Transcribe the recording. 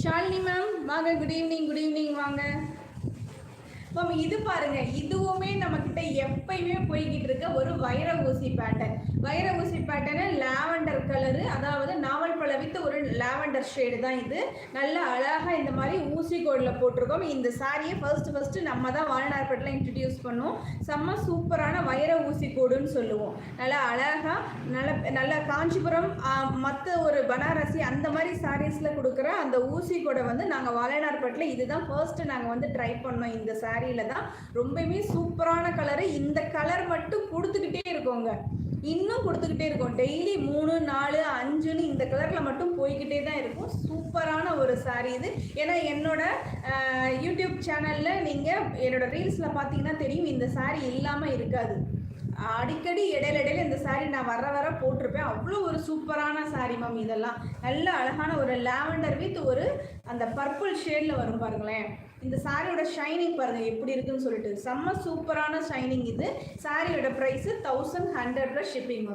Shalini ma'am வாங்க. Good evening வாங்க ma'am. இது பாருங்க, இதுவுமே நம்ம கிட்ட எப்பயுமே போய்கிட்டு இருக்க ஒரு வைர ஊசி பேட்டர்ன். வைர ஊசி பேட்டர்னு லாவெண்டர் கலரு, அதாவது நாவல் பழவித்து ஒரு லாவெண்டர் ஷேடு தான் இது. நல்ல அழகா இந்த மாதிரி ஊசி கோடில் போட்டிருக்கோம். இந்த சாரியை ஃபர்ஸ்ட் நம்ம தான் வால்நார்பேட்டில் இன்ட்ரடியூஸ் பண்ணுவோம். செம்ம சூப்பரான வைர ஊசி கோடுன்னு சொல்லுவோம். நல்லா அழகா நல்ல காஞ்சிபுரம் மற்ற ஒரு பனாரசி அந்த மாதிரி சாரீஸில் கொடுக்குற அந்த ஊசி கோடை வந்து நாங்கள் வால்நார்பேட்டில் இதுதான் ஃபர்ஸ்ட் நாங்கள் வந்து ட்ரை பண்ணோம். இந்த சாரியில தான் ரொம்பவே சூப்பரான கலரு. இந்த கலர் மட்டும் கொடுத்துக்கிட்டே இருக்கோங்க, இன்னும் கொடுத்துக்கிட்டே இருக்கும். டெய்லி 3, 4, 5ன்னு இந்த கலரில் மட்டும் போய்கிட்டே தான் இருக்கும். சூப்பரான ஒரு சாரீ இது. ஏன்னா என்னோட யூடியூப் சேனலில் நீங்கள் என்னோட ரீல்ஸில் பார்த்தீங்கன்னா தெரியும், இந்த சாரீ இல்லாமல் இருக்காது. அடிக்கடி இடையில இந்த சாரீ நான் வர போட்டிருப்பேன். அவ்வளோ ஒரு சூப்பரான சாரீ மேம். இதெல்லாம் நல்ல அழகான ஒரு லாவெண்டர் வித் ஒரு அந்த பர்பிள் ஷேடில் வரும் பாருங்களேன். இந்த சாரியோட ஷைனிங் பாருங்கள் எப்படி இருக்குன்னு சொல்லிட்டு, செம்ம சூப்பரான ஷைனிங் இது. சாரியோட ப்ரைஸு 1100 ஷிப்பிங் மேம்.